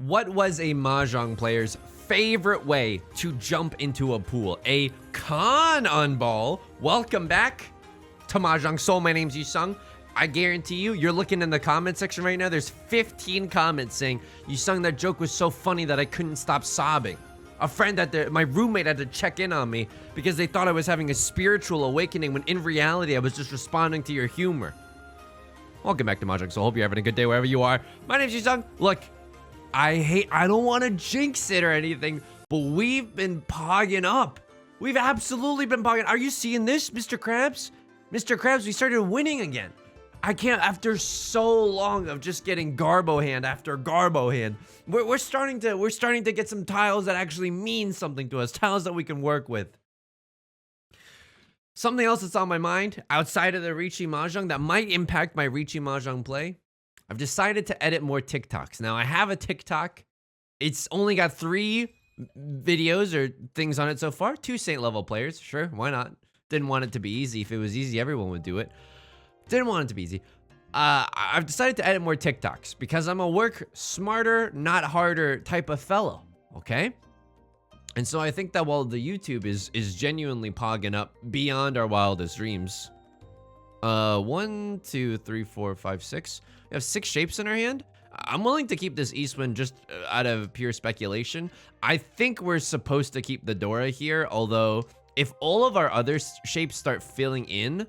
What was a Mahjong player's favorite way to jump into a pool? A con on ball. Welcome back to Mahjong Soul. My name's Yusong. I guarantee you're looking in the comment section right now. There's 15 comments saying, Yusong, that joke was so funny that I couldn't stop sobbing. A friend my roommate had to check in on me because they thought I was having a spiritual awakening when in reality I was just responding to your humor. Welcome back to Mahjong Soul. Hope you're having a good day wherever you are. My name's Yusong. Look, I don't want to jinx it or anything, but we've been pogging up. We've absolutely been pogging. Are you seeing this, Mr. Krabs? Mr. Krabs, we started winning again. I can't, after so long of just getting Garbo hand after Garbo hand, we're starting to get some tiles that actually mean something to us, tiles that we can work with. Something else that's on my mind outside of the Riichi Mahjong that might impact my Riichi Mahjong play. I've decided to edit more TikToks. Now I have a TikTok. It's only got 3 videos or things on it so far. 2 Saint level players. Sure, why not? Didn't want it to be easy. If it was easy, everyone would do it. Didn't want it to be easy. I've decided to edit more TikToks because I'm a work smarter, not harder type of fellow. Okay? And so I think that while the YouTube is genuinely pogging up beyond our wildest dreams. 1, 2, 3, 4, 5, 6. We have 6 shapes in our hand. I'm willing to keep this Eastwind just out of pure speculation. I think we're supposed to keep the Dora here, although if all of our other shapes start filling in,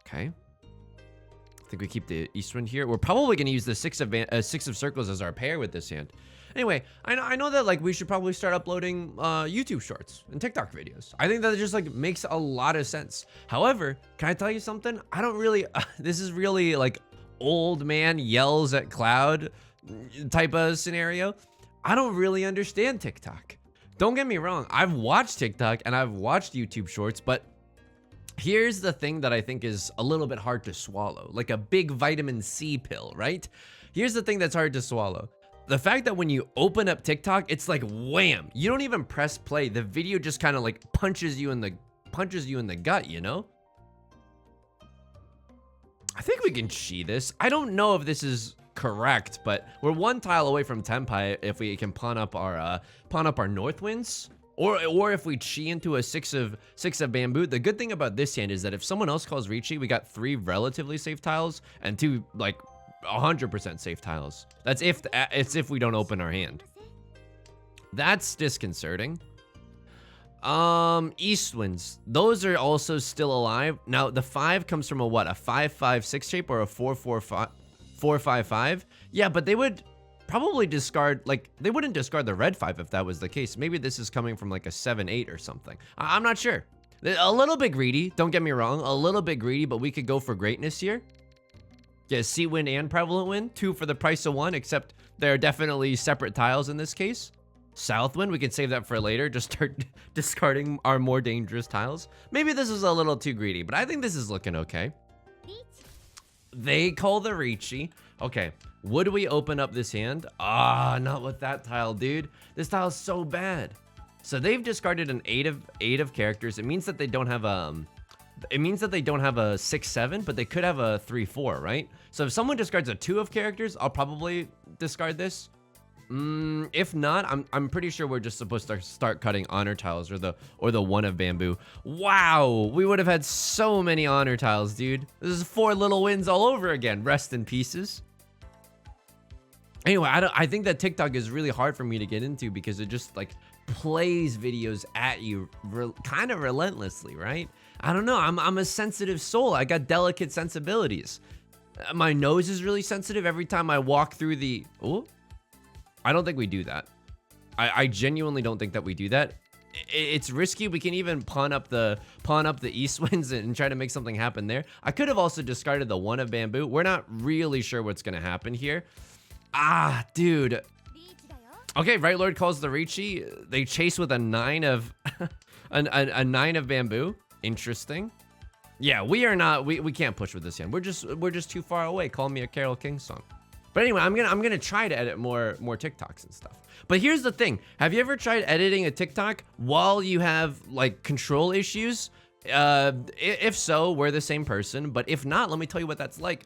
okay, I think we keep the Eastwind here. We're probably going to use the 6 of circles as our pair with this hand. Anyway, I know that like we should probably start uploading YouTube shorts and TikTok videos. I think that it just like makes a lot of sense. However, can I tell you something? I don't really, this is really like old man yells at cloud type of scenario. I don't really understand TikTok. Don't get me wrong. I've watched TikTok and I've watched YouTube shorts, but here's the thing that I think is a little bit hard to swallow, like a big vitamin C pill, right? Here's the thing that's hard to swallow. The fact that when you open up TikTok, it's like wham. You don't even press play. The video just kind of like punches you in the gut, you know? I think we can chi this. I don't know if this is correct, but we're 1 tile away from Tenpai if we can pawn up our north winds. Or if we chi into a 6 of bamboo. The good thing about this hand is that if someone else calls Riichi, we got 3 relatively safe tiles and 2 like 100% safe tiles. That's if we don't open our hand. That's disconcerting. Eastwinds, those are also still alive. Now the 5 comes from a what? A 5-5-6 shape or a 4-4-5? Yeah, but they would probably discard, like, they wouldn't discard the red 5 if that was the case. Maybe this is coming from like a 7-8 or something. I'm not sure. A little bit greedy, don't get me wrong, a little bit greedy, but we could go for greatness here. Yeah, sea wind and prevalent wind, 2 for the price of 1, except they're definitely separate tiles in this case. South wind, we can save that for later, just start discarding our more dangerous tiles. Maybe this is a little too greedy, but I think this is looking okay. They call the Riichi. Okay, would we open up this hand? Not with that tile, dude. This tile is so bad. So they've discarded an 8 of characters. It means that they don't have a 6-7, but they could have a 3-4, right? So if someone discards a 2 of characters, I'll probably discard this. If not, I'm pretty sure we're just supposed to start cutting honor tiles or the 1 of bamboo. Wow, we would have had so many honor tiles, dude. This is 4 little wins all over again. Rest in pieces. Anyway, I think that TikTok is really hard for me to get into because it just like plays videos at you kind of relentlessly, right? I don't know. I'm a sensitive soul. I got delicate sensibilities. My nose is really sensitive every time I walk through the... Oh, I don't think we do that. I genuinely don't think that we do that. It's risky. We can even pawn up the east winds and try to make something happen there. I could have also discarded the 1 of bamboo. We're not really sure what's gonna happen here. Dude. Okay, Right Lord calls the Riichi. They chase with a 9 of a 9 of bamboo. Interesting. Yeah, we are not. We can't push with this hand. We're just too far away. Call me a Carole King song. But anyway, I'm gonna try to edit more TikToks and stuff. But here's the thing: have you ever tried editing a TikTok while you have like control issues? If so, we're the same person. But if not, let me tell you what that's like.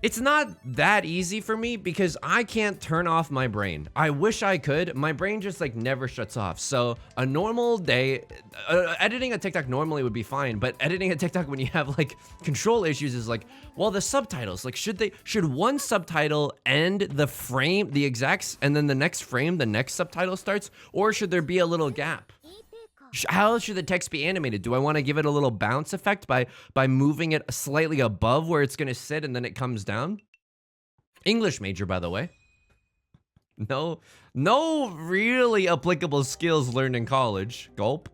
It's not that easy for me because I can't turn off my brain. I wish I could. My brain just like never shuts off. So a normal day, editing a TikTok normally would be fine, but editing a TikTok when you have like control issues is like, well, the subtitles, like should one subtitle end the frame, the exact, and then the next frame, the next subtitle starts, or should there be a little gap? How should the text be animated? Do I want to give it a little bounce effect by moving it slightly above where it's going to sit and then it comes down? English major, by the way. No really applicable skills learned in college. Gulp.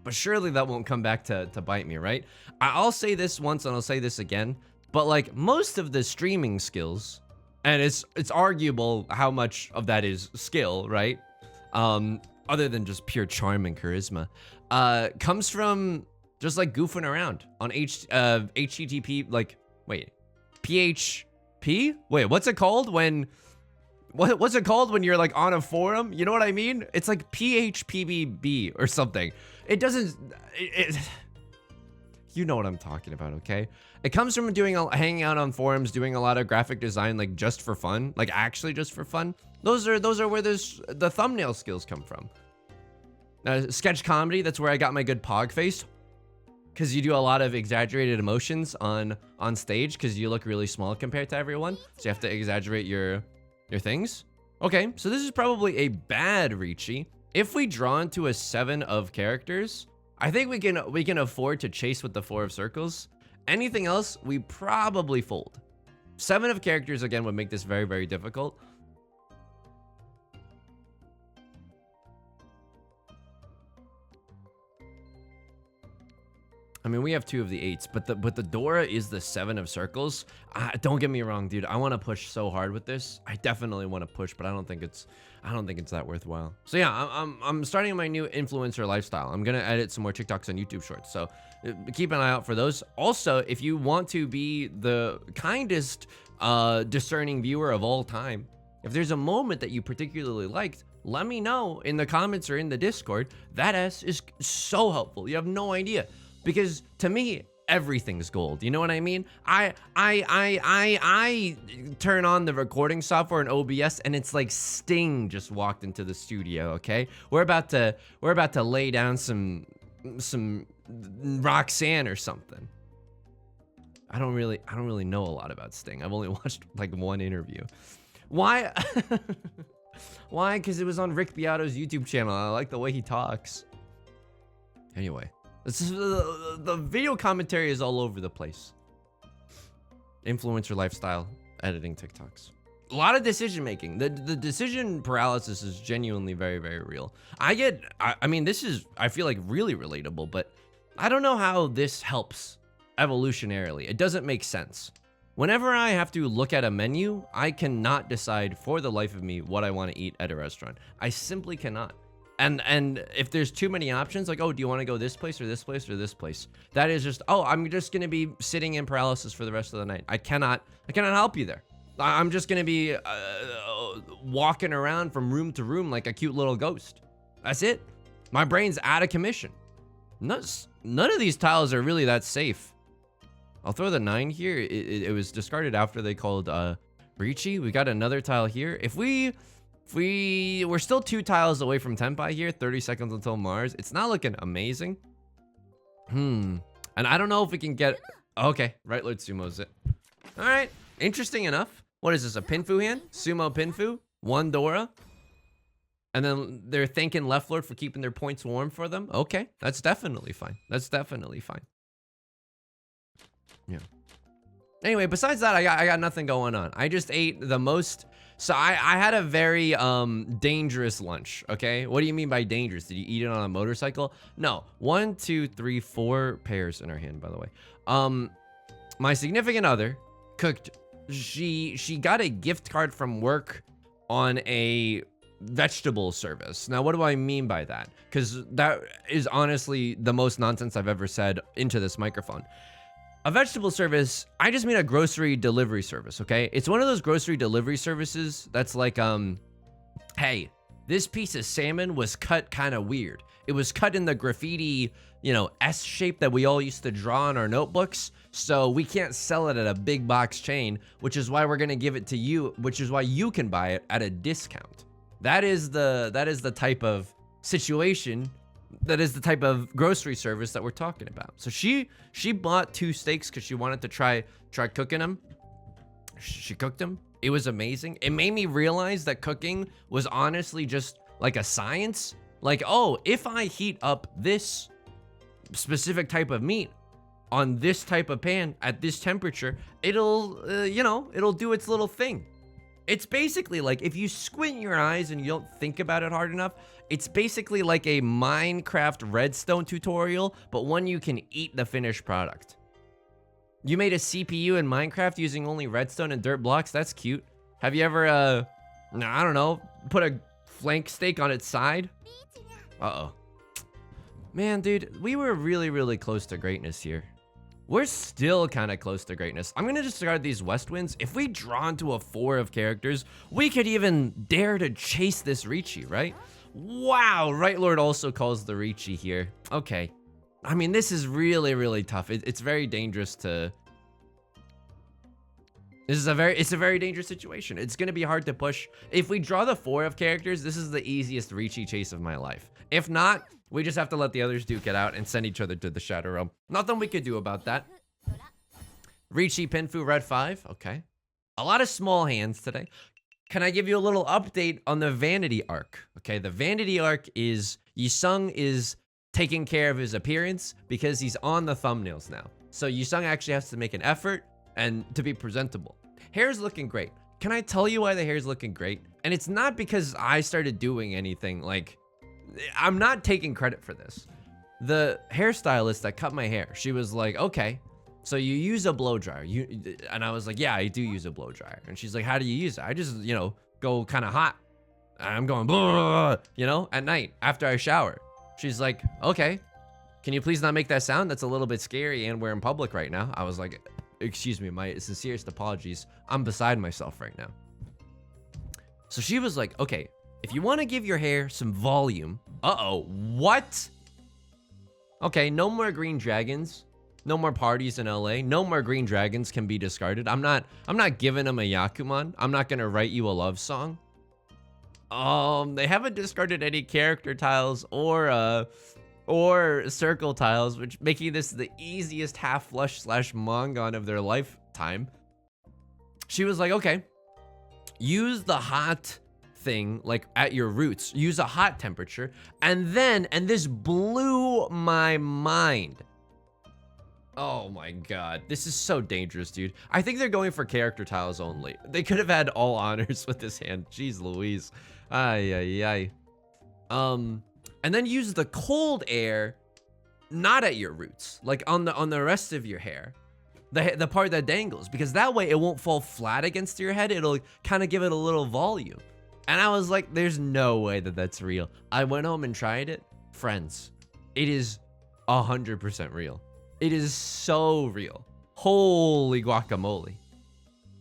But surely that won't come back to bite me, right? I'll say this once and I'll say this again. But like most of the streaming skills, and it's arguable how much of that is skill, right? Other than just pure charm and charisma, comes from just like goofing around on HTTP, like, wait, PHP? Wait, what's it called when, what's it called when you're like on a forum? You know what I mean? It's like PHPBB or something. It doesn't, you know what I'm talking about, okay? It comes from hanging out on forums, doing a lot of graphic design, like just for fun, like actually just for fun. Those are where the thumbnail skills come from. Sketch comedy, that's where I got my good pog face. Because you do a lot of exaggerated emotions on stage because you look really small compared to everyone. So you have to exaggerate your things. Okay, so this is probably a bad Riichi. If we draw into a 7 of characters, I think we can afford to chase with the 4 of circles. Anything else, we probably fold. 7 of characters, again, would make this very, very difficult. I mean, we have 2 of the 8s, but the Dora is the 7 of circles. Don't get me wrong, dude. I want to push so hard with this. I definitely want to push, but I don't think it's that worthwhile. So yeah, I'm starting my new influencer lifestyle. I'm gonna edit some more TikToks and YouTube Shorts. So keep an eye out for those. Also, if you want to be the kindest discerning viewer of all time, if there's a moment that you particularly liked, let me know in the comments or in the Discord. That is so helpful. You have no idea. Because to me, everything's gold. You know what I mean? I turn on the recording software in OBS and it's like Sting just walked into the studio, okay? We're about to lay down some Roxanne or something. I don't really know a lot about Sting. I've only watched like one interview. Why? Why? Because it was on Rick Beato's YouTube channel. I like the way he talks. Anyway. The video commentary is all over the place. Influencer lifestyle, editing TikToks. A lot of decision making. The decision paralysis is genuinely very, very real. I mean, this is, I feel like really relatable, but I don't know how this helps evolutionarily. It doesn't make sense. Whenever I have to look at a menu, I cannot decide for the life of me what I want to eat at a restaurant. I simply cannot. And if there's too many options, like, oh, do you want to go this place or this place or this place? That is just, oh, I'm just going to be sitting in paralysis for the rest of the night. I cannot help you there. I'm just going to be walking around from room to room like a cute little ghost. That's it. My brain's out of commission. None of these tiles are really that safe. I'll throw the 9 here. It was discarded after they called Riichi. We got another tile here. We're still 2 tiles away from Tenpai here, 30 seconds until Mars. It's not looking amazing. And I don't know if we can get, okay, right Lord Sumo's it. All right, interesting enough. What is this, a Pinfu hand? Sumo Pinfu, 1 Dora. And then they're thanking Left Lord for keeping their points warm for them. Okay, that's definitely fine. That's definitely fine. Yeah. Anyway, besides that, I got nothing going on. I just ate the most. So I had a very dangerous lunch, okay? What do you mean by dangerous? Did you eat it on a motorcycle? No. 1, 2, 3, 4 pears in her hand, by the way. My significant other cooked. She got a gift card from work on a vegetable service. Now, what do I mean by that? Because that is honestly the most nonsense I've ever said into this microphone. A vegetable service, I just mean a grocery delivery service, okay? It's one of those grocery delivery services that's like, hey, This piece of salmon was cut kind of weird. It was cut in the graffiti, you know, S shape that we all used to draw in our notebooks. So we can't sell it at a big box chain, which is why we're gonna give it to you, which is why you can buy it at a discount. That is the type of situation, that is the type of grocery service that we're talking about. So she bought 2 steaks because she wanted to try cooking them. She cooked them. It was amazing. It made me realize that cooking was honestly just like a science. Like, oh, if I heat up this specific type of meat on this type of pan at this temperature, it'll, you know, it'll do its little thing. It's basically like, if you squint your eyes and you don't think about it hard enough, it's basically like a Minecraft redstone tutorial, but one you can eat the finished product. You made a CPU in Minecraft using only redstone and dirt blocks? That's cute. Have you ever, I don't know, put a flank steak on its side? Uh-oh. Man, dude, we were really, really close to greatness here. We're still kind of close to greatness. I'm gonna discard these west winds. If we draw into a 4 of characters, we could even dare to chase this Riichi, right? Wow, Right Lord also calls the Riichi here. Okay. I mean, this is really, really tough. It's very dangerous to... It's a very dangerous situation. It's gonna be hard to push. If we draw the 4 of characters, this is the easiest Riichi chase of my life. If not, we just have to let the others duke it out and send each other to the Shadow Realm. Nothing we could do about that. Riichi Pinfu Red 5. Okay. A lot of small hands today. Can I give you a little update on the vanity arc? Okay, the vanity arc is Yusong is taking care of his appearance because he's on the thumbnails now. So Yusong actually has to make an effort and to be presentable. Hair's looking great. Can I tell you why the hair's looking great? And it's not because I started doing anything. Like, I'm not taking credit for this. The hairstylist that cut my hair, she was like, okay, so you use a blow dryer. And I was like, yeah, I do use a blow dryer. And she's like, how do you use it? I just, you know, go kind of hot. And I'm going, blah, you know, at night after I shower. She's like, okay, can you please not make that sound? That's a little bit scary and we're in public right now. I was like, excuse me, my sincerest apologies. I'm beside myself right now. So she was like, okay, if you want to give your hair some volume. Uh-oh, what? Okay, no more green dragons. No more parties in LA. No more green dragons can be discarded. I'm not giving them a Yakuman. I'm not gonna write you a love song. They haven't discarded any character tiles or circle tiles, which making this the easiest half flush / Mongon of their lifetime. She was like, okay, use the hot thing like at your roots, use a hot temperature, and this blew my mind. Oh my god, this is so dangerous, dude. I think they're going for character tiles only. They could have had all honors with this hand. Jeez Louise. Ay, ay, ay. And then use the cold air not at your roots, like on the rest of your hair, the part that dangles, because that way it won't fall flat against your head. It'll kind of give it a little volume. And I was like, there's no way that that's real. I went home and tried it. Friends, it is 100% real. It is so real. Holy guacamole.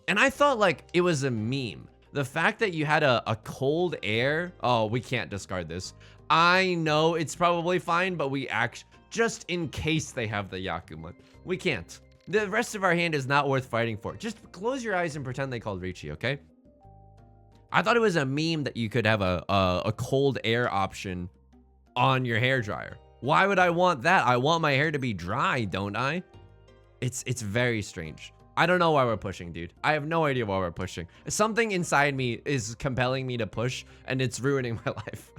And I thought like it was a meme. The fact that you had a cold air, oh, we can't discard this. I know it's probably fine, but we just in case they have the Yakuman, we can't. The rest of our hand is not worth fighting for. Just close your eyes and pretend they called Riichi, okay? I thought it was a meme that you could have a cold air option on your hair dryer. Why would I want that? I want my hair to be dry, don't I? It's very strange. I don't know why we're pushing, dude. I have no idea why we're pushing. Something inside me is compelling me to push, and it's ruining my life.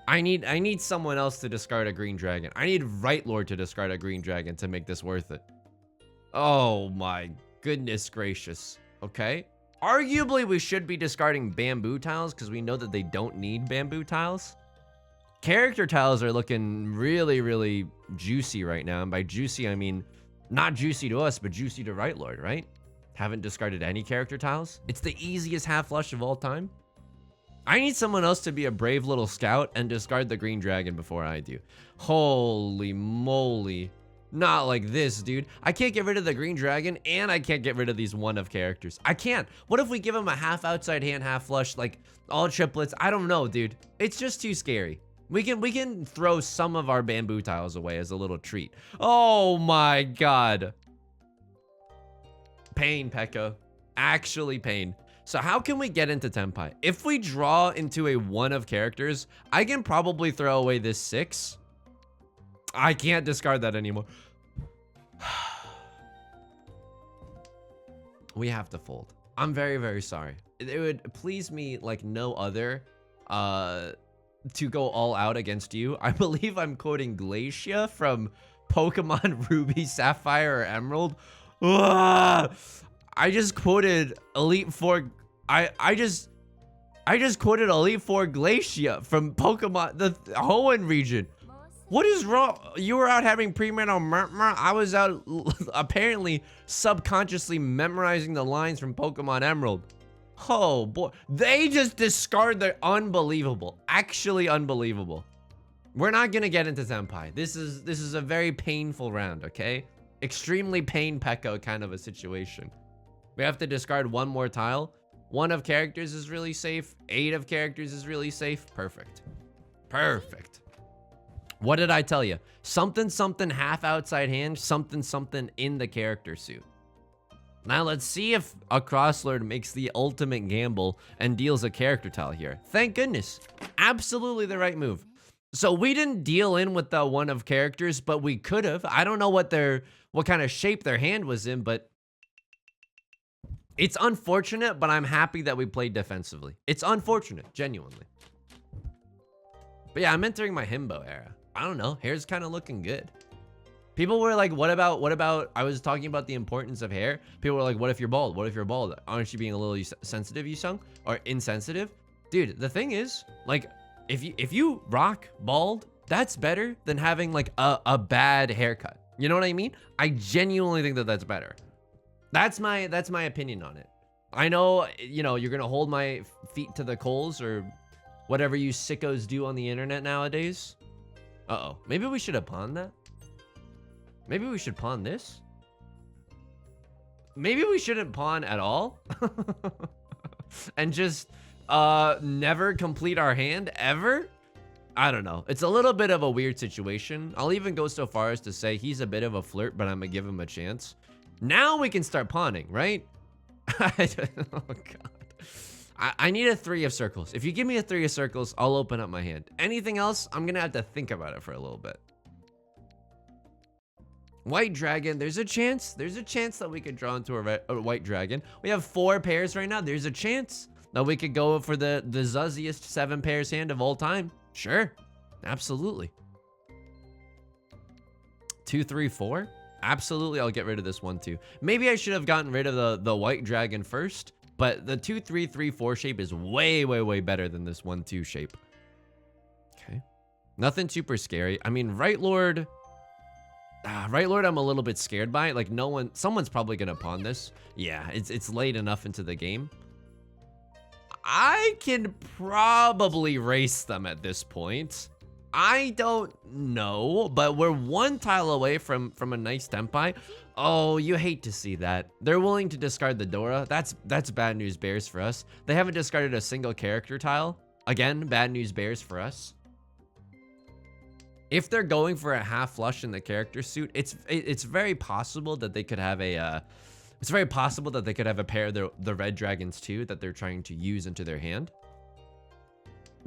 I need someone else to discard a green dragon. I need Right Lord to discard a green dragon to make this worth it. Oh my goodness gracious. Okay. Arguably, we should be discarding bamboo tiles because we know that they don't need bamboo tiles. Character tiles are looking really, really juicy right now. And by juicy, I mean not juicy to us, but juicy to Right Lord, right? Haven't discarded any character tiles. It's the easiest half flush of all time. I need someone else to be a brave little scout and discard the green dragon before I do. Holy moly. Not like this, dude. I can't get rid of the green dragon, and I can't get rid of these one of characters. I can't. What if we give him a half outside hand, half flush, like all triplets? I don't know, dude. It's just too scary. We can throw some of our bamboo tiles away as a little treat. Oh my god. Pain, Pekka. Actually pain. So how can we get into Tenpai? If we draw into a one of characters, I can probably throw away this 6. I can't discard that anymore. We have to fold. I'm very, very sorry. It would please me like no other to go all out against you. I believe I'm quoting Glacia from Pokemon Ruby, Sapphire, or Emerald. Ugh! I just quoted Elite Four. I just quoted Elite Four Glacia from Pokemon, the Hoenn region. What is wrong? You were out having pre-mental murmur. I was out apparently subconsciously memorizing the lines from Pokemon Emerald. Oh boy, they just discard their unbelievable, actually unbelievable. We're not gonna get into Tenpai. This is a very painful round, okay? Extremely pain Pekka kind of a situation. We have to discard one more tile. 1 of characters is really safe. 8 of characters is really safe. Perfect. Perfect. What did I tell you? Something, something, half outside hand, something, something in the character suit. Now let's see if a crosslord makes the ultimate gamble and deals a character tile here. Thank goodness. Absolutely the right move. So we didn't deal in with the 1 of characters, but we could have. I don't know what kind of shape their hand was in, but it's unfortunate, but I'm happy that we played defensively. It's unfortunate, genuinely. But yeah, I'm entering my himbo era. I don't know, hair's kind of looking good. People were like, what about, I was talking about the importance of hair. People were like, what if you're bald? What if you're bald? Aren't you being a little sensitive, Yusong? Or insensitive? Dude, the thing is, like, if you rock bald, that's better than having like a bad haircut. You know what I mean? I genuinely think that that's better. That's my opinion on it. I know, you know, you're gonna hold my feet to the coals or whatever you sickos do on the internet nowadays. Uh-oh, maybe we should have pawned that. Maybe we should pawn this. Maybe we shouldn't pawn at all. And just never complete our hand ever. I don't know. It's a little bit of a weird situation. I'll even go so far as to say he's a bit of a flirt, but I'm gonna give him a chance. Now we can start pawning, right? Oh god. I need a 3 of circles. If you give me a 3 of circles, I'll open up my hand. Anything else, I'm gonna have to think about it for a little bit. White dragon, there's a chance that we could draw into a white dragon. We have 4 pairs right now. There's a chance that we could go for the zuzziest 7 pairs hand of all time. Sure, absolutely. 2, 3, 4. Absolutely, I'll get rid of this 1, 2. Maybe I should have gotten rid of the white dragon first, but the 2, 3, 3, 4 shape is way, way, way better than this 1, 2 shape. Okay, nothing super scary. I mean, Right Lord, I'm a little bit scared by it. Like someone's probably gonna pawn this. Yeah, it's late enough into the game. I can probably race them at this point. I don't know, but we're 1 tile away from a nice Tenpai. Oh, you hate to see that. They're willing to discard the Dora. That's bad news bears for us. They haven't discarded a single character tile. Again, bad news bears for us. If they're going for a half flush in the character suit, it's very possible that they could have a pair of the red dragons too that they're trying to use into their hand.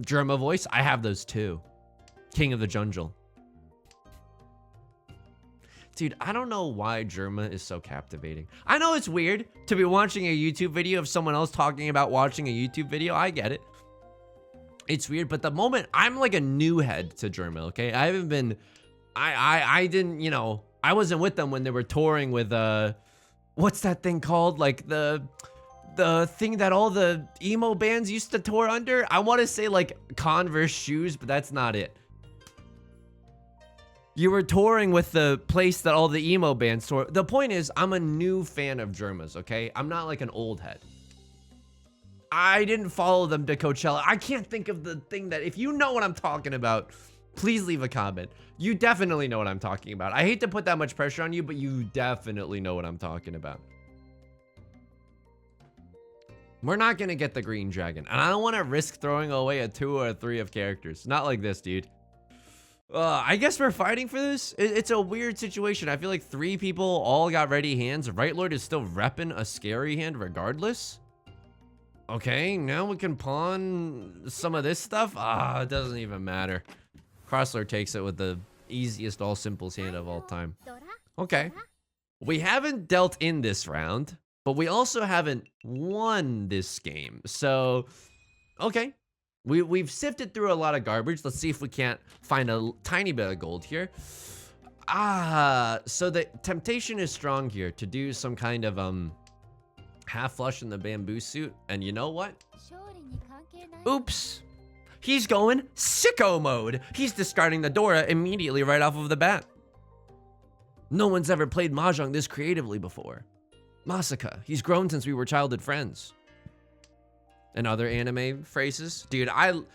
Germa voice, I have those too. King of the Jungle. Dude, I don't know why Germa is so captivating. I know it's weird to be watching a YouTube video of someone else talking about watching a YouTube video. I get it. It's weird, but the moment I'm like a new head to Germa, okay? I haven't been, I didn't, you know, I wasn't with them when they were touring with, what's that thing called? Like the thing that all the emo bands used to tour under. I want to say like Converse shoes, but that's not it. You were touring with the place that all the emo bands tour. The point is, I'm a new fan of Germas, okay? I'm not like an old head. I didn't follow them to Coachella. I can't think of the thing that, if you know what I'm talking about, Please leave a comment. You definitely know what I'm talking about. I hate to put that much pressure on you, but you definitely know what I'm talking about. We're not gonna get the green dragon, and I don't want to risk throwing away a 2 or a 3 of characters. Not like this, dude. I guess we're fighting for this. It's a weird situation. I feel like 3 people all got ready hands. Right Lord is still repping a scary hand regardless. Okay, now we can pawn some of this stuff. It doesn't even matter. Crosslord takes it with the easiest all simples hand of all time. Okay. We haven't dealt in this round, but we also haven't won this game. So, okay. We've sifted through a lot of garbage. Let's see if we can't find a tiny bit of gold here. So the temptation is strong here to do some kind of half flush in the bamboo suit. And you know what? Oops. He's going sicko mode. He's discarding the Dora immediately right off of the bat. No one's ever played Mahjong this creatively before. Masaka, he's grown since we were childhood friends. And other anime phrases. Dude, I'm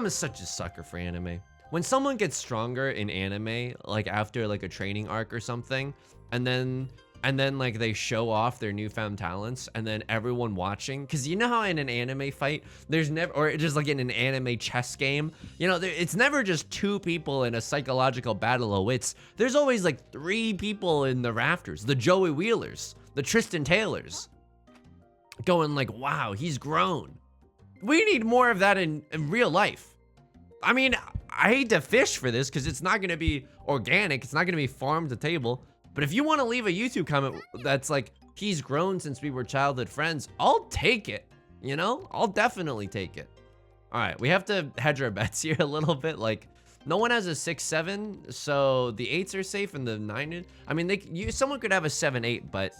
such a sucker for anime. When someone gets stronger in anime, like after like a training arc or something, and then like they show off their newfound talents, and then everyone watching, because you know how in an anime fight, there's never, or just like in an anime chess game, you know, it's never just 2 people in a psychological battle of wits. There's always like 3 people in the rafters, the Joey Wheelers, the Tristan Taylors, going like, wow, he's grown. We need more of that in real life. I mean, I hate to fish for this because it's not going to be organic. It's not going to be farm to table. But if you want to leave a YouTube comment that's like, he's grown since we were childhood friends, I'll take it. You know, I'll definitely take it. All right, we have to hedge our bets here a little bit. Like, no one has a 6-7, so the 8s are safe and the 9 is, I mean, someone could have a 7-8, but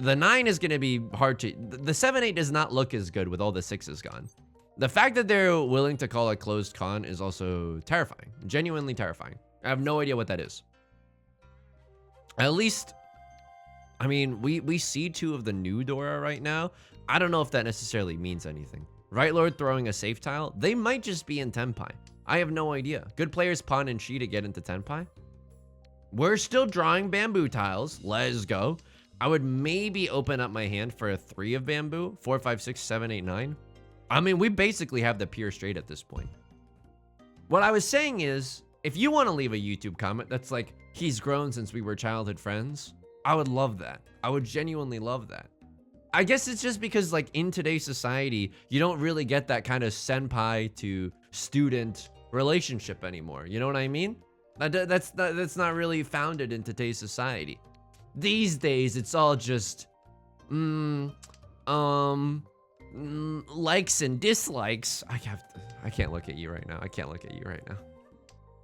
the 9 is going to be hard to, the 7-8 does not look as good with all the 6s gone. The fact that they're willing to call a closed con is also terrifying, genuinely terrifying. I have no idea what that is. At least, I mean, we see 2 of the new Dora right now. I don't know if that necessarily means anything. Right Lord throwing a safe tile, they might just be in Tenpai. I have no idea. Good players pawn and Shi to get into Tenpai. We're still drawing bamboo tiles. Let's go. I would maybe open up my hand for a 3 of bamboo. 4, 5, 6, 7, 8, 9. I mean, we basically have the pure straight at this point. What I was saying is, if you want to leave a YouTube comment that's like, he's grown since we were childhood friends, I would love that. I would genuinely love that. I guess it's just because like in today's society, you don't really get that kind of senpai to student relationship anymore. You know what I mean? That's not really founded in today's society. These days, it's all just, likes and dislikes. I can't look at you right now. I can't look at you right now.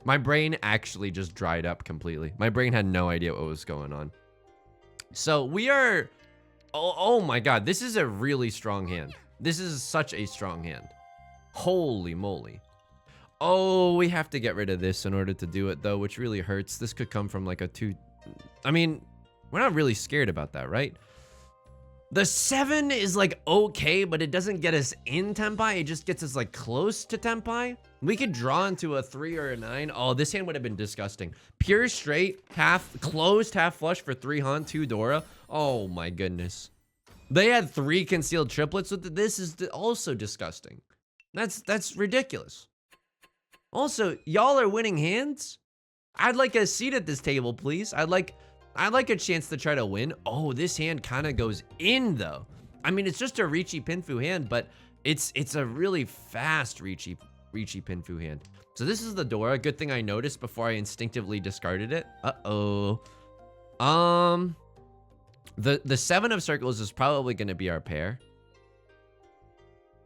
My brain actually just dried up completely. My brain had no idea what was going on. So we are, oh my God, this is a really strong hand. This is such a strong hand. Holy moly. Oh, we have to get rid of this in order to do it though, which really hurts. This could come from like a 2. I mean, we're not really scared about that, right? The 7 is like okay, but it doesn't get us in Tenpai. It just gets us like close to Tenpai. We could draw into a 3 or a 9. Oh, this hand would have been disgusting. Pure straight, closed half flush for 3 Han, 2 Dora. Oh my goodness. They had 3 concealed triplets with it. This is also disgusting. That's ridiculous. Also, y'all are winning hands. I'd like a seat at this table, please. I'd like a chance to try to win. Oh, this hand kind of goes in though. I mean, it's just a Riichi Pinfu hand, but it's a really fast Riichi Pinfu hand. So this is the Dora. Good thing I noticed before I instinctively discarded it. Uh-oh. The 7 of circles is probably going to be our pair.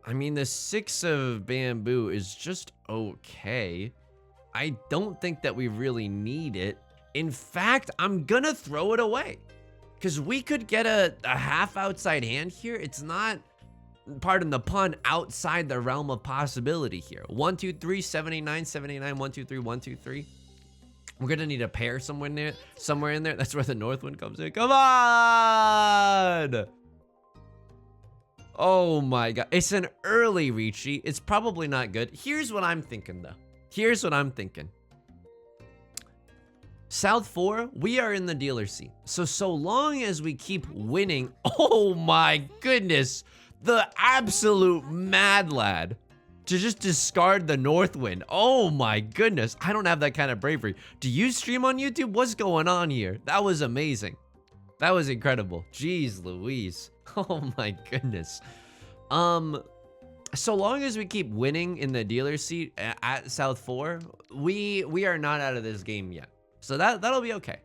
I mean, the 6 of bamboo is just okay. I don't think that we really need it. In fact, I'm gonna throw it away because we could get a half outside hand here. It's not, pardon the pun, outside the realm of possibility here. 1, 2, 3, 79, 79, 1, 2, 3, 1, 2, 3. We're gonna need a pair somewhere in there. That's where the north wind comes in. Come on! Oh my God, it's an early Riichi. It's probably not good. Here's what I'm thinking though. Here's what I'm thinking. South 4, we are in the dealer seat. So long as we keep winning, oh my goodness, the absolute mad lad to just discard the North Wind. Oh my goodness, I don't have that kind of bravery. Do you stream on YouTube? What's going on here? That was amazing. That was incredible. Jeez Louise. Oh my goodness. So long as we keep winning in the dealer seat at South 4, we are not out of this game yet. So that'll be okay.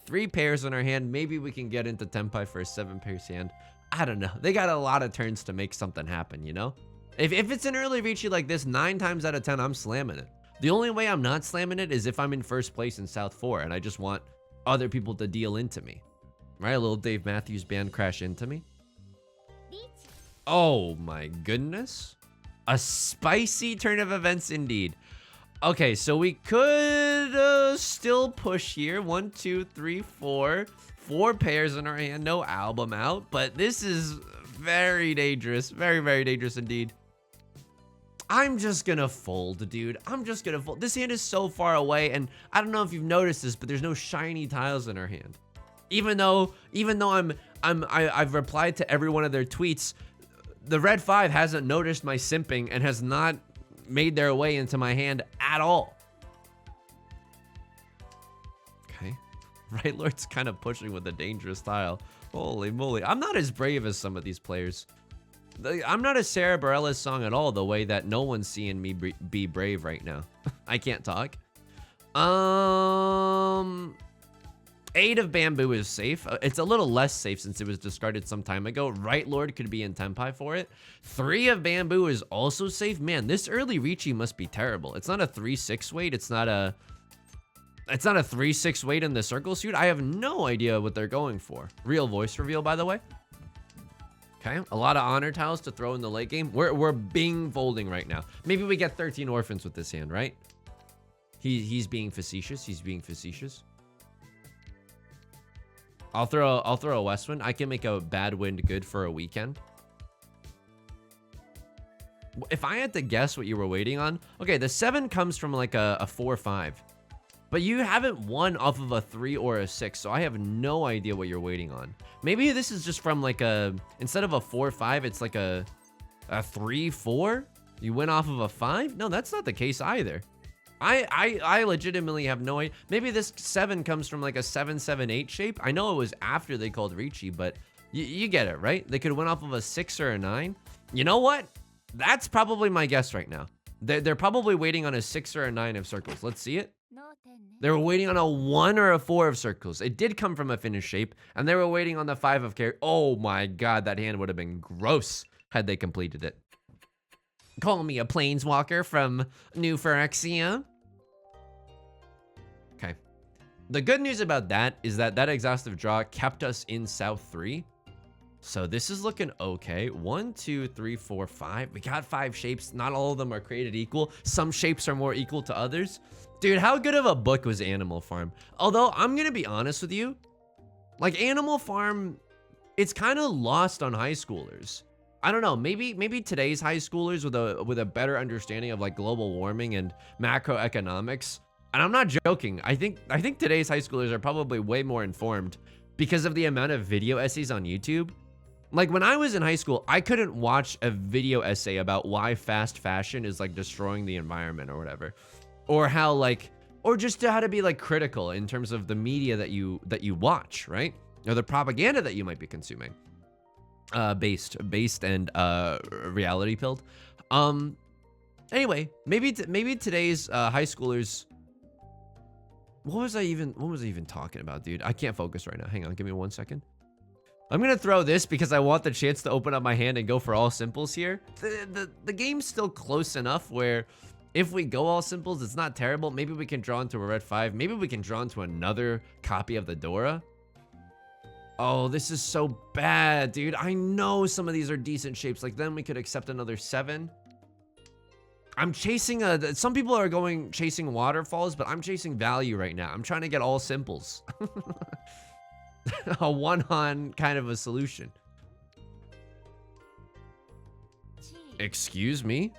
3 pairs in our hand. Maybe we can get into Tenpai for a 7 pairs hand. I don't know. They got a lot of turns to make something happen, you know? If it's an early Riichi like this, 9 times out of 10, I'm slamming it. The only way I'm not slamming it is if I'm in first place in South 4 and I just want other people to deal into me. Right? A little Dave Matthews Band crash into me. Oh my goodness. A spicy turn of events indeed. Okay, so we could still push here. 1, 2, 3, 4. 4 pairs in our hand. No album out. But this is very dangerous. Very, very dangerous indeed. I'm just gonna fold, dude. I'm just gonna fold. This hand is so far away, and I don't know if you've noticed this, but there's no shiny tiles in our hand. Even though I've replied to every one of their tweets, the red 5 hasn't noticed my simping and has not made their way into my hand at all. Okay. Right Lord's kind of pushing with a dangerous tile. Holy moly. I'm not as brave as some of these players. I'm not a Sarah Bareilles song at all, the way that no one's seeing me be brave right now. I can't talk. 8 of bamboo is safe. It's a little less safe since it was discarded some time ago. Right Lord could be in Tenpai for it. 3 of bamboo is also safe. Man, this early Riichi must be terrible. It's not a 3-6 weight. It's not a 3-6 weight in the circle suit. I have no idea what they're going for. Real voice reveal, by the way. Okay, a lot of honor tiles to throw in the late game. We're bing folding right now. Maybe we get 13 orphans with this hand, right? He's being facetious. He's being facetious. I'll throw a west wind. I can make a bad wind good for a weekend. If I had to guess what you were waiting on, okay, the 7 comes from like a 4-5, but you haven't won off of a 3 or a 6, so I have no idea what you're waiting on. Maybe this is just from like instead of a 4-5, it's like a 3-4. You win off of a 5? No, that's not the case either. I legitimately have no idea. Maybe this 7 comes from like a 7-7-8 shape. I know it was after they called Riichi, but you get it, right? They could win off of a 6 or a 9. You know what? That's probably my guess right now. They're probably waiting on a 6 or a 9 of circles. Let's see it. They were waiting on a 1 or a 4 of circles. It did come from a finished shape, and they were waiting on the 5 of carry. Oh my god, that hand would have been gross had they completed it. Call me a planeswalker from New Phyrexia. Okay. The good news about that is that exhaustive draw kept us in South 3. So this is looking okay. 1, 2, 3, 4, 5. We got 5 shapes. Not all of them are created equal. Some shapes are more equal to others. Dude, how good of a book was Animal Farm? Although, I'm going to be honest with you. Like, Animal Farm, it's kind of lost on high schoolers. I don't know. Maybe today's high schoolers with a better understanding of like global warming and macroeconomics. And I'm not joking. I think today's high schoolers are probably way more informed because of the amount of video essays on YouTube. Like when I was in high school, I couldn't watch a video essay about why fast fashion is like destroying the environment or whatever. Or how like, or just how to be like critical in terms of the media that you watch, right? Or the propaganda that you might be consuming. Based and reality pilled. Anyway, maybe today's high schoolers. What was I even talking about, dude? I can't focus right now. Hang on, give me 1 second. I'm gonna throw this because I want the chance to open up my hand and go for all simples here. The game's still close enough where if we go all simples, it's not terrible. Maybe we can draw into a red 5. Maybe we can draw into another copy of the Dora. Oh, this is so bad, dude. I know some of these are decent shapes. Like then we could accept another 7. I'm chasing some people are chasing waterfalls, but I'm chasing value right now. I'm trying to get all simples. A one-on kind of a solution. Excuse me?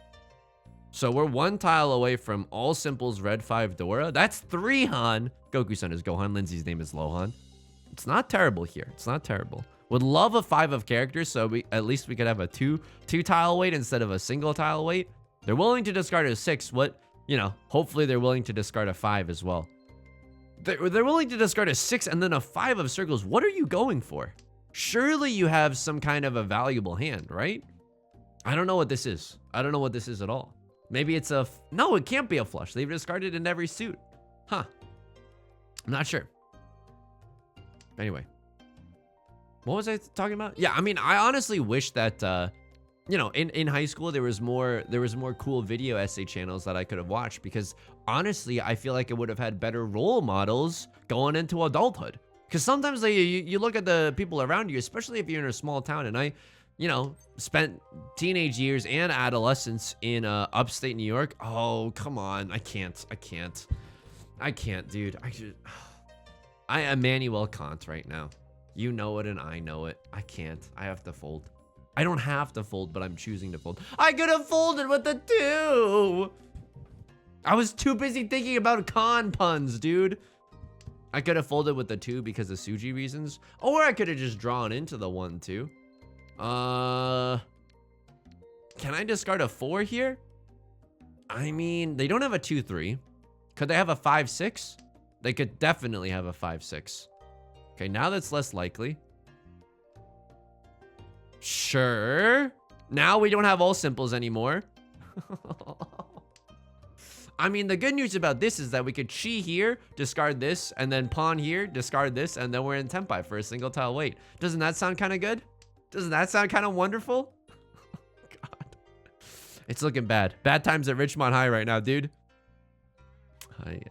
So we're 1 tile away from all simples red 5 Dora. That's 3 Han Goku-san is Gohan. Lindsay's name is Lohan. It's not terrible here. It's not terrible. Would love a 5 of characters, so at least we could have a two tile weight instead of a single tile weight. They're willing to discard a 6. What, you know, hopefully they're willing to discard a 5 as well. They're willing to discard a 6 and then a 5 of circles. What are you going for? Surely you have some kind of a valuable hand, right? I don't know what this is. I don't know what this is at all. Maybe it's a... No, it can't be a flush. They've discarded in every suit. Huh. I'm not sure. Anyway. What was I talking about? Yeah, I mean, I honestly wish that... you know, in high school, there was more cool video essay channels that I could have watched, because honestly, I feel like it would have had better role models going into adulthood. Because sometimes you look at the people around you, especially if you're in a small town, and I, you know, spent teenage years and adolescence in upstate New York. Oh, come on. I can't, dude. I am Immanuel Kant right now. You know it and I know it. I can't. I have to fold. I don't have to fold, but I'm choosing to fold. I could have folded with the 2. I was too busy thinking about con puns, dude. I could have folded with the 2 because of Suji reasons. Or I could have just drawn into the 1, too. Can I discard a 4 here? I mean, they don't have a 2-3. Could they have a 5-6? They could definitely have a 5-6. Okay, now that's less likely. Sure. Now we don't have all simples anymore. I mean, the good news about this is that we could chi here, discard this, and then pawn here, discard this, and then we're in Tenpai for a single tile weight. Doesn't that sound kind of good? Doesn't that sound kind of wonderful? God. It's looking bad. Bad times at Richmond High right now, dude. Ay.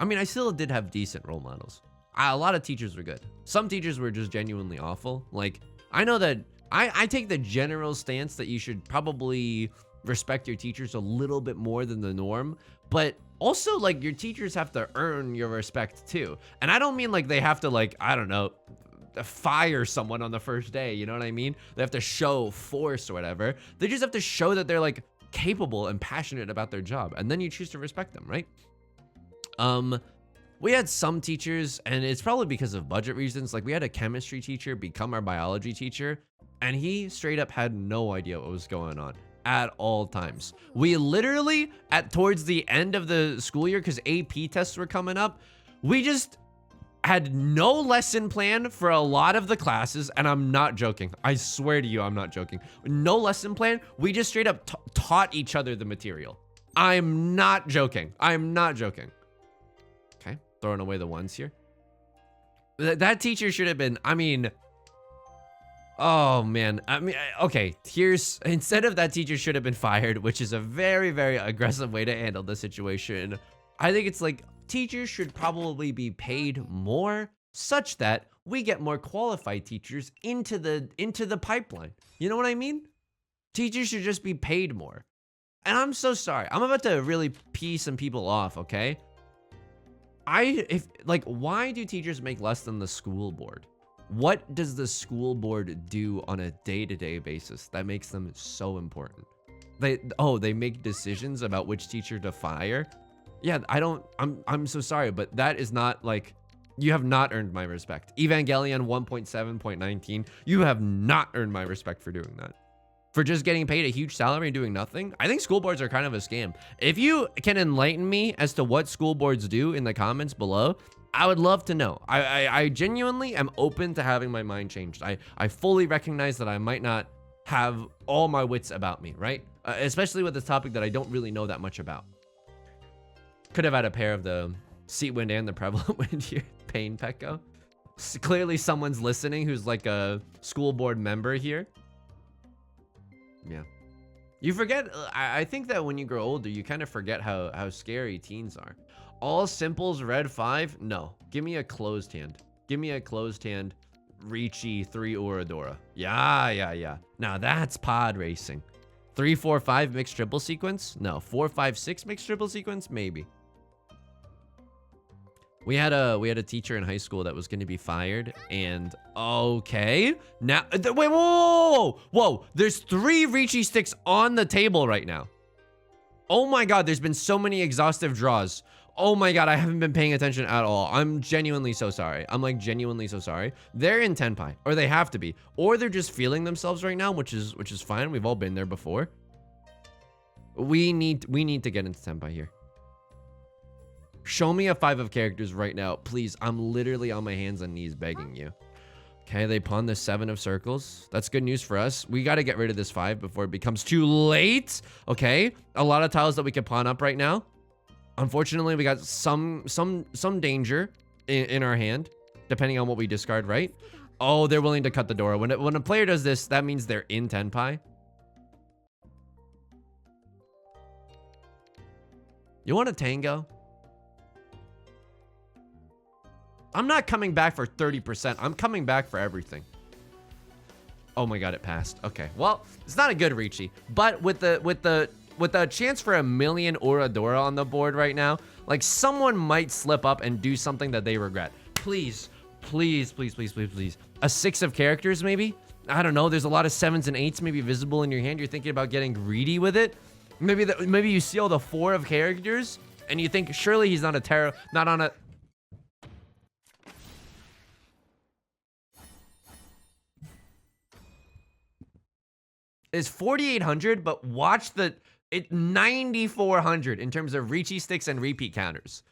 I mean, I still did have decent role models. A lot of teachers were good. Some teachers were just genuinely awful. Like, I know that I take the general stance that you should probably respect your teachers a little bit more than the norm, but also, like, your teachers have to earn your respect too. And I don't mean like they have to, like, I don't know, fire someone on the first day, you know what I mean? They have to show force or whatever. They just have to show that they're, like, capable and passionate about their job, and then you choose to respect them, right? We had some teachers, and it's probably because of budget reasons. Like, we had a chemistry teacher become our biology teacher, and he straight up had no idea what was going on at all times. We literally, towards the end of the school year, because AP tests were coming up, we just had no lesson plan for a lot of the classes, and I'm not joking. I swear to you, I'm not joking. No lesson plan. We just straight up taught each other the material. I'm not joking. I'm not joking. Throwing away the 1s here. That teacher should have been, I mean, oh man. I mean, okay, here's, instead of that teacher should have been fired, which is a very, very aggressive way to handle the situation. I think it's like, teachers should probably be paid more such that we get more qualified teachers into the pipeline. You know what I mean? Teachers should just be paid more. And I'm so sorry. I'm about to really pee some people off, okay? Why do teachers make less than the school board? What does the school board do on a day-to-day basis that makes them so important? They make decisions about which teacher to fire. Yeah, I'm so sorry, but that is not, like, you have not earned my respect. Evangelion 1.7.19, you have not earned my respect for doing that. For just getting paid a huge salary and doing nothing. I think school boards are kind of a scam. If you can enlighten me as to what school boards do in the comments below, I would love to know. I genuinely am open to having my mind changed. I fully recognize that I might not have all my wits about me, right? Especially with this topic that I don't really know that much about. Could have had a pair of the seat wind and the prevalent wind here. Pain Pecco. Clearly someone's listening who's like a school board member here. Yeah. You forget, I think that when you grow older, you kind of forget how scary teens are. All simples, red 5? No. Give me a closed hand. Give me a closed hand. Riichi 3 Oradora. Yeah. Now that's pod racing. 3, 4, 5 mixed triple sequence? No. 4, 5, 6 mixed triple sequence? Maybe. We had a teacher in high school that was going to be fired, and okay, now wait, whoa, there's 3 Riichi sticks on the table right now. Oh my god, there's been so many exhaustive draws. Oh my god, I haven't been paying attention at all. I'm genuinely so sorry. I'm like genuinely so sorry. They're in Tenpai, or they have to be, or they're just feeling themselves right now, which is fine. We've all been there before. We need to get into Tenpai here. Show me a 5 of characters right now, please. I'm literally on my hands and knees begging you. Okay, they pawn the 7 of circles. That's good news for us. We got to get rid of this 5 before it becomes too late. Okay, a lot of tiles that we could pawn up right now. Unfortunately, we got some danger in our hand, depending on what we discard, right? Oh, they're willing to cut the door. When a player does this, that means they're in Tenpai. You want a tango? I'm not coming back for 30%. I'm coming back for everything. Oh my god, it passed. Okay, well, it's not a good Riichi, but with the chance for 1 million Oradora on the board right now, like someone might slip up and do something that they regret. Please, please, please, please, please, please. A 6 of characters, maybe? I don't know. There's a lot of 7s and 8s maybe visible in your hand. You're thinking about getting greedy with it. Maybe you see all the 4 of characters and you think surely he's not a tarot, not on a. It's 4,800, but watch it 9,400 in terms of Riichi sticks and repeat counters.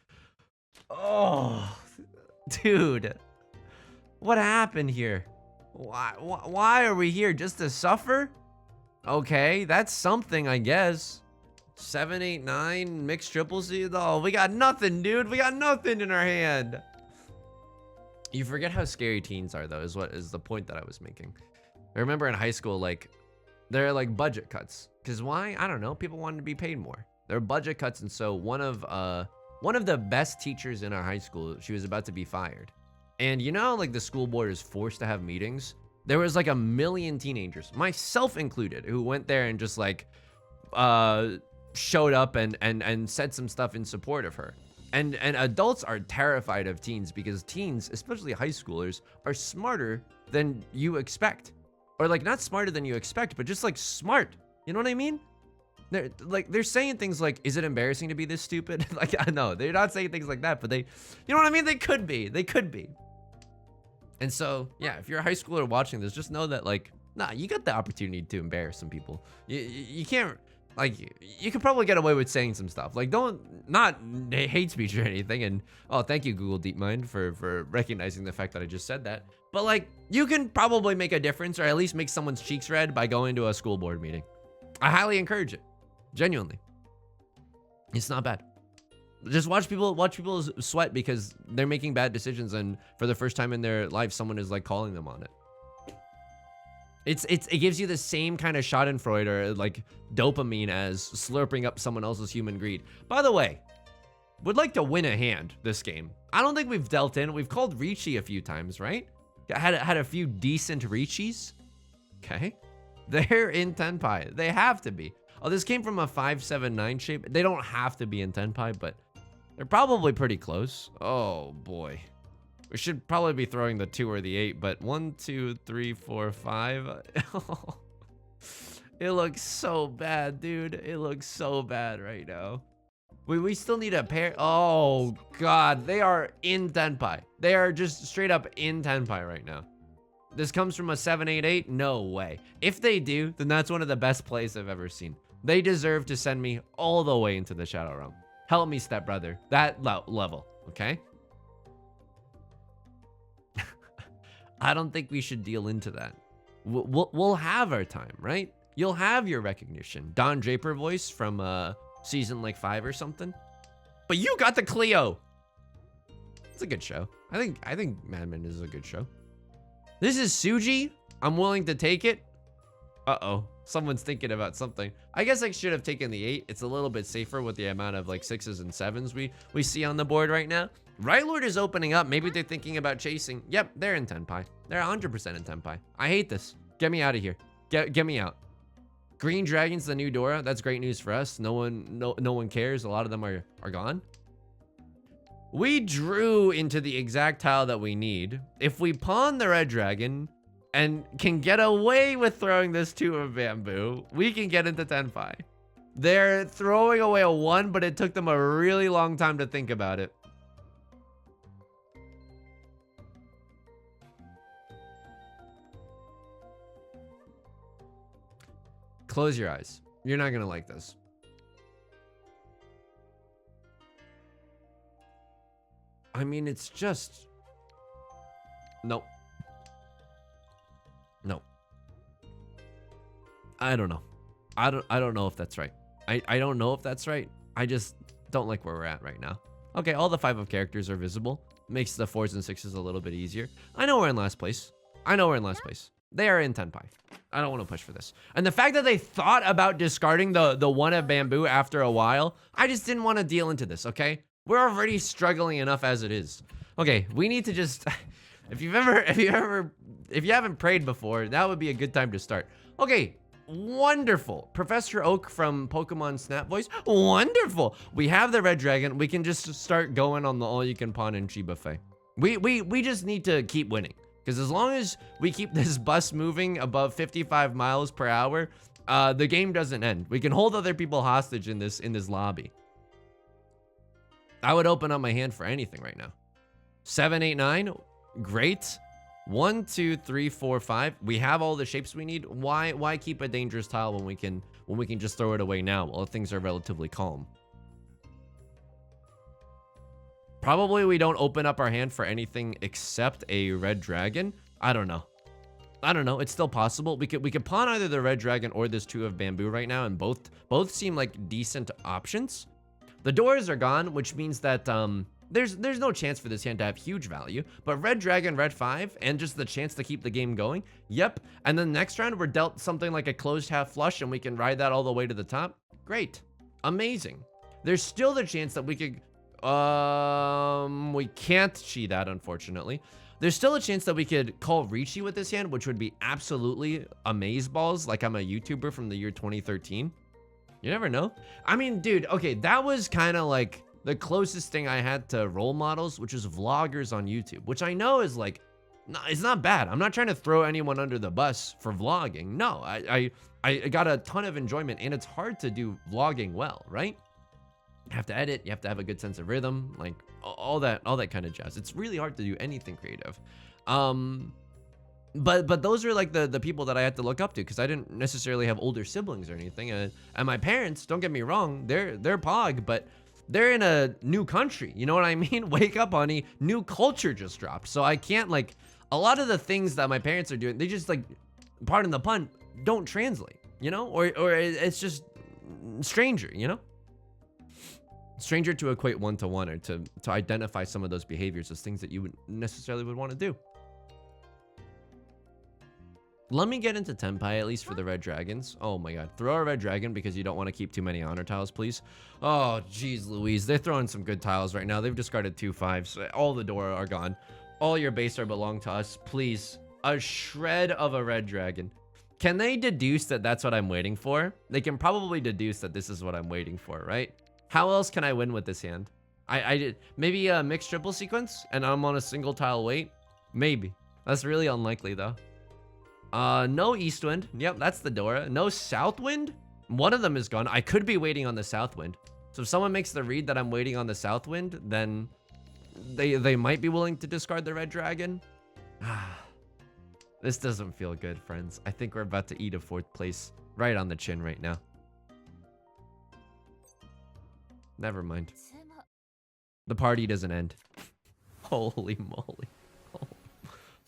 Oh, dude, what happened here? Why are we here? Just to suffer? Okay, that's something, I guess. 7, 8, 9 mixed triple C. Oh, we got nothing, dude. We got nothing in our hand. You forget how scary teens are, though, is the point that I was making. I remember in high school, like, they're like budget cuts. Because why? I don't know. People wanted to be paid more. There were budget cuts, and so one of the best teachers in our high school, she was about to be fired. And you know, like the school board is forced to have meetings. There was like 1 million teenagers, myself included, who went there and just like showed up and said some stuff in support of her. And adults are terrified of teens because teens, especially high schoolers, are smarter than you expect. Or like not smarter than you expect, but just like smart. You know what I mean? They're saying things like, is it embarrassing to be this stupid? Like, I know they're not saying things like that, but you know what I mean? They could be. And so, yeah, if you're a high schooler watching this, just know that like, nah, you got the opportunity to embarrass some people. You can't, like, you could probably get away with saying some stuff. Like, not hate speech or anything. And, oh, thank you, Google DeepMind, for recognizing the fact that I just said that. But like, you can probably make a difference or at least make someone's cheeks red by going to a school board meeting. I highly encourage it. Genuinely. It's not bad. Just watch people sweat because they're making bad decisions, and for the first time in their life, someone is like calling them on it. It gives you the same kind of schadenfreude or like dopamine as slurping up someone else's human greed. By the way, would like to win a hand this game. I don't think we've dealt in. We've called Riichi a few times, right? Had a few decent Riichis. Okay. They're in Tenpai. They have to be. Oh, this came from a 579 shape. They don't have to be in Tenpai, but they're probably pretty close. Oh boy. We should probably be throwing the 2 or the 8, but 1, 2, 3, 4, 5. It looks so bad, dude. It looks so bad right now. We still need a pair. Oh god, they are in Tenpai. They are just straight up in Tenpai right now. This comes from a 788? No way. If they do, then that's one of the best plays I've ever seen. They deserve to send me all the way into the Shadow Realm. Help me, stepbrother. That level, okay? I don't think we should deal into that. We'll have our time, right? You'll have your recognition. Don Draper voice from season like 5 or something. But you got the Cleo. It's a good show. I think Mad Men is a good show. This is Suji. I'm willing to take it. Uh-oh. Someone's thinking about something. I guess I should have taken the 8. It's a little bit safer with the amount of like 6s and 7s we see on the board right now. Right Lord is opening up. Maybe they're thinking about chasing. Yep, they're in Tenpai. They're 100% in Tenpai. I hate this. Get me out of here. Get me out. Green Dragon's the new Dora. That's great news for us. No one cares. A lot of them are gone. We drew into the exact tile that we need. If we pawn the red dragon and can get away with throwing this 2 of bamboo, we can get into Tenpai. They're throwing away a 1, but it took them a really long time to think about it. Close your eyes. You're not gonna like this. I mean, it's just... Nope. Nope. I don't know. I don't know if that's right. I don't know if that's right. I just don't like where we're at right now. Okay, all the 5 of characters are visible. Makes the 4s and 6s a little bit easier. I know we're in last place. They are in Tenpai. I don't want to push for this. And the fact that they thought about discarding the 1 of bamboo after a while, I just didn't want to deal into this, okay? We're already struggling enough as it is. Okay, we need to just... if you haven't prayed before, that would be a good time to start. Okay, wonderful. Professor Oak from Pokemon Snap Voice, wonderful. We have the red dragon. We can just start going on the all-you-can-pawn and chi buffet. We just need to keep winning. Because as long as we keep this bus moving above 55 miles per hour, the game doesn't end. We can hold other people hostage in this lobby. I would open up my hand for anything right now. 7, 8, 9, great. 1, 2, 3, 4, 5. We have all the shapes we need. Why keep a dangerous tile when we can just throw it away now while things are relatively calm? Probably we don't open up our hand for anything except a red dragon. I don't know. It's still possible. We could pawn either the red dragon or this 2 of bamboo right now, and both seem like decent options. The doors are gone, which means that there's no chance for this hand to have huge value. But red dragon, red 5, and just the chance to keep the game going. Yep. And then next round we're dealt something like a closed half flush, and we can ride that all the way to the top. Great. Amazing. There's still the chance that we could... we can't chi that, unfortunately. There's still a chance that we could call Riichi with this hand, which would be absolutely amazeballs, like I'm a YouTuber from the year 2013. You never know. I mean, dude, okay, that was kind of like the closest thing I had to role models, which is vloggers on YouTube, which I know is like, it's not bad. I'm not trying to throw anyone under the bus for vlogging. No, I got a ton of enjoyment, and it's hard to do vlogging well, right? You have to edit, you have to have a good sense of rhythm, like all that kind of jazz. It's really hard to do anything creative. But those are like the people that I had to look up to, because I didn't necessarily have older siblings or anything. And my parents, don't get me wrong, they're Pog, but they're in a new country. You know what I mean? Wake up, honey. New culture just dropped. So I can't, like, a lot of the things that my parents are doing, they just, like, pardon the pun, don't translate, you know? Or it's just stranger, you know? Stranger to equate one-to-one, or to identify some of those behaviors as things that you would necessarily want to do. Let me get into Tenpai, at least for the red dragons. Oh my god. Throw a red dragon because you don't want to keep too many honor tiles, please. Oh, geez Louise. They're throwing some good tiles right now. They've discarded 2 5s. All the door are gone. All your base are belong to us. Please. A shred of a red dragon. Can they deduce that that's what I'm waiting for? They can probably deduce that this is what I'm waiting for, right? How else can I win with this hand? I did maybe a mixed triple sequence and I'm on a single tile wait. Maybe. That's really unlikely though. No east wind. Yep, that's the Dora. No south wind. One of them is gone. I could be waiting on the south wind. So if someone makes the read that I'm waiting on the south wind, then they might be willing to discard the red dragon. This doesn't feel good, friends. I think we're about to eat a 4th place right on the chin right now. Never mind. The party doesn't end. Holy moly. Oh.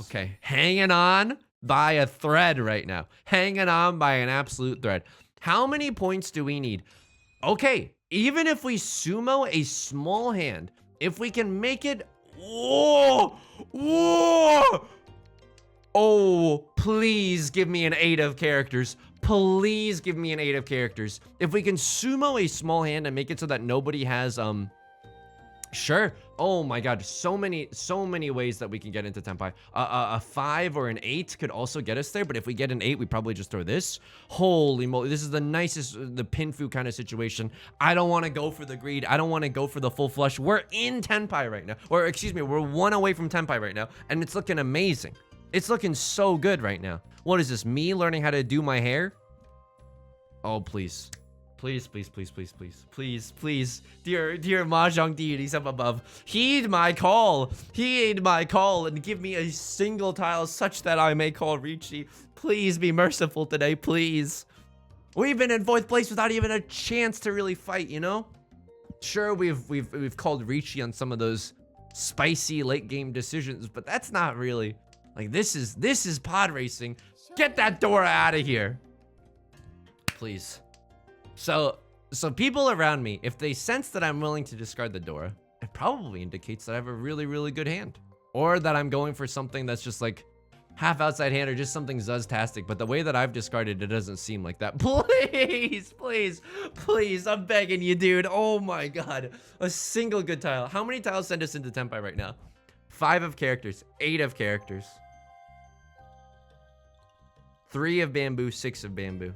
Okay, hanging on by a thread right now. Hanging on by an absolute thread. How many points do we need? Okay, even if we sumo a small hand, if we can make it... Whoa! Whoa! Oh, please give me an 8 of characters. Please give me an 8 of characters. If we can sumo a small hand and make it so that nobody has, sure. Oh my god, so many ways that we can get into Tenpai. A 5 or an 8 could also get us there, but if we get an 8, we probably just throw this. Holy moly, this is the nicest, the Pinfu kind of situation. I don't want to go for the greed. I don't want to go for the full flush. We're in Tenpai right now. Or, excuse me, we're 1 away from Tenpai right now, and it's looking amazing. It's looking so good right now. What is this, me learning how to do my hair? Oh, please. Please, please, please, please, please, please, please, dear Mahjong deities up above, heed my call, and give me a single tile such that I may call Riichi. Please be merciful today, please. We've been in 4th place without even a chance to really fight, you know? Sure, we've called Riichi on some of those spicy late game decisions, but that's not really like this is pod racing. Get that Dora out of here, please. So people around me, if they sense that I'm willing to discard the Dora, it probably indicates that I have a really, really good hand. Or that I'm going for something that's just like half outside hand or just something Zuztastic. But the way that I've discarded it doesn't seem like that. Please, please, please, I'm begging you, dude. Oh my God. A single good tile. How many tiles send us into Tenpai right now? 5 of characters, 8 of characters. 3 of bamboo, 6 of bamboo.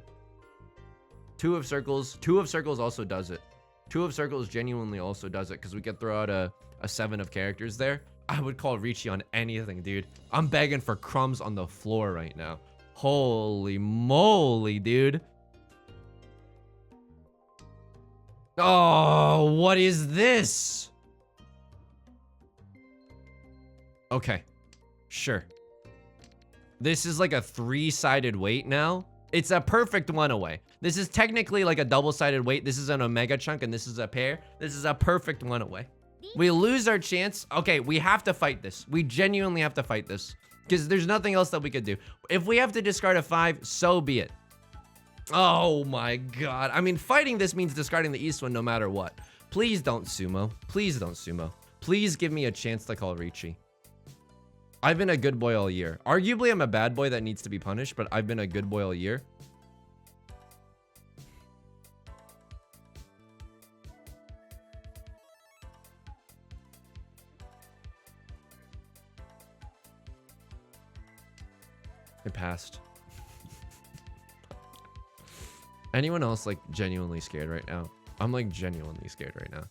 2 of circles. 2 of circles also does it. 2 of circles genuinely also does it because we could throw out a 7 of characters there. I would call Riichi on anything, dude. I'm begging for crumbs on the floor right now. Holy moly, dude. Oh, what is this? Okay, sure. This is like a 3-sided weight now. It's a perfect one away. This is technically like a double-sided weight. This is an omega chunk and this is a pair. This is a perfect one away. We lose our chance. Okay, we have to fight this. We genuinely have to fight this because there's nothing else that we could do. If we have to discard a 5, so be it. Oh my God. I mean, fighting this means discarding the east one no matter what. Please don't sumo. Please don't sumo. Please give me a chance to call Riichi. I've been a good boy all year. Arguably, I'm a bad boy that needs to be punished, but I've been a good boy all year. It passed. Anyone else like genuinely scared right now? I'm like genuinely scared right now.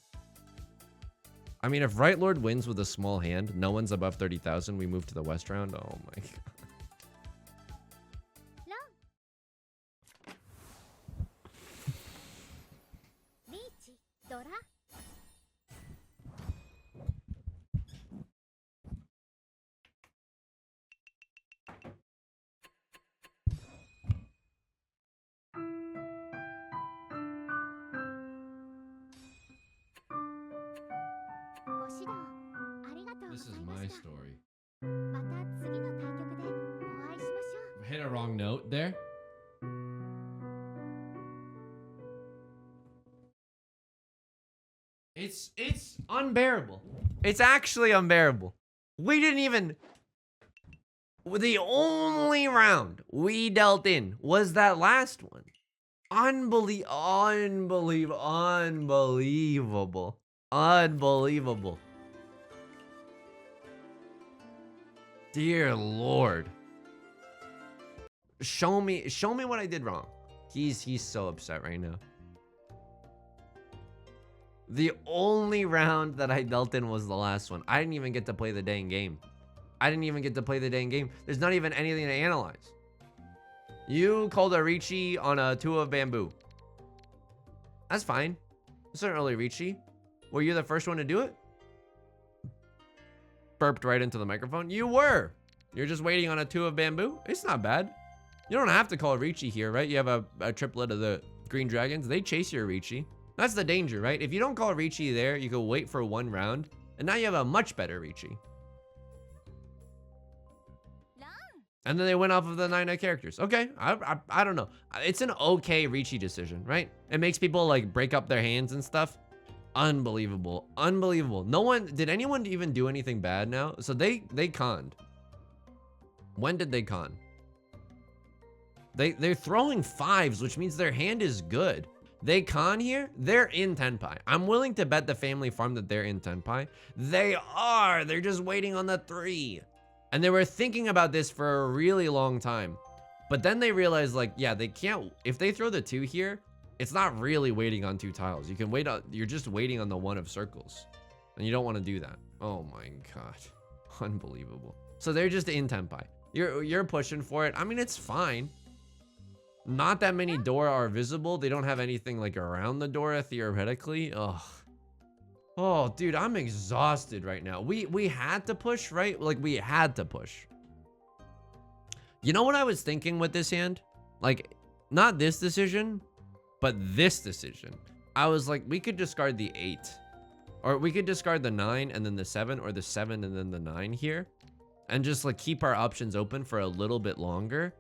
I mean, if Right Lord wins with a small hand, no one's above 30,000, we move to the West round. Oh my God. This is my story. Hit a wrong note there. It's unbearable. It's actually unbearable. We didn't even... The only round we dealt in was that last one. Unbelievable. Dear Lord. Show me what I did wrong. He's so upset right now. The only round that I dealt in was the last one. I didn't even get to play the dang game. There's not even anything to analyze. You called a Riichi on a 2 of bamboo. That's fine. It's an early Riichi. Were you the first one to do it? Burped right into the microphone. You were. You're just waiting on a 2 of bamboo. It's not bad. You don't have to call Riichi here, right? You have a triplet of the green dragons. They chase your Riichi. That's the danger, right? If you don't call Riichi there, you can wait for 1 round, and now you have a much better Riichi. And then they went off of the 9 characters. Okay, I don't know. It's an okay Riichi decision, right? It makes people like break up their hands and stuff. Unbelievable. Did anyone even do anything bad now? So they conned. When did they con? They're throwing 5s, which means their hand is good. They con here, they're in Tenpai. I'm willing to bet the family farm that they're in Tenpai. They're just waiting on the 3. And they were thinking about this for a really long time. But then they realized like, yeah, they can't, if they throw the 2 here, it's not really waiting on 2 tiles. You can wait on, you're just waiting on the 1 of circles. And you don't want to do that. Oh my God. Unbelievable. So they're just in Tenpai. You're pushing for it. I mean, it's fine. Not that many Dora are visible. They don't have anything like around the Dora theoretically. Ugh. Oh, dude, I'm exhausted right now. We had to push, right? Like, we had to push. You know what I was thinking with this hand? Like, not this decision, but this decision. I was like, we could discard the 8. Or we could discard the 9 and then the 7, or the 7 and then the 9 here. And just, like, keep our options open for a little bit longer.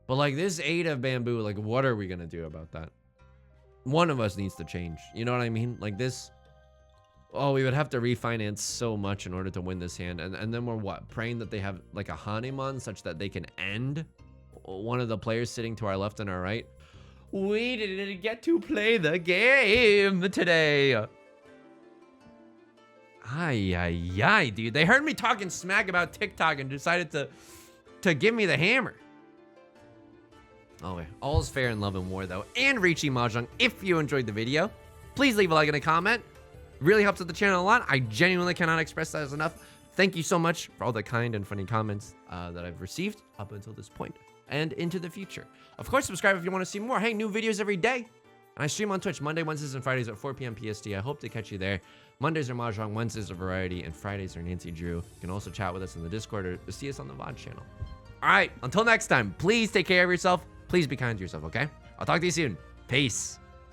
But, like, this 8 of bamboo, like, what are we going to do about that? One of us needs to change. You know what I mean? Like, this... Oh, we would have to refinance so much in order to win this hand. And then we're what? Praying that they have like a Hanemon such that they can end one of the players sitting to our left and our right. We didn't get to play the game today. Ay, dude. They heard me talking smack about TikTok and decided to give me the hammer. Oh, wait. All is fair in love and war, though. And Riichi Mahjong, if you enjoyed the video, please leave a like and a comment. Really helps with the channel a lot. I genuinely cannot express that as enough. Thank you so much for all the kind and funny comments that I've received up until this point and into the future. Of course, subscribe if you want to see more. Hey, new videos every day. And I stream on Twitch Monday, Wednesdays, and Fridays at 4 p.m. PST. I hope to catch you there. Mondays are Mahjong, Wednesdays are Variety, and Fridays are Nancy Drew. You can also chat with us in the Discord or see us on the VOD channel. All right, until next time, please take care of yourself. Please be kind to yourself, okay? I'll talk to you soon. Peace.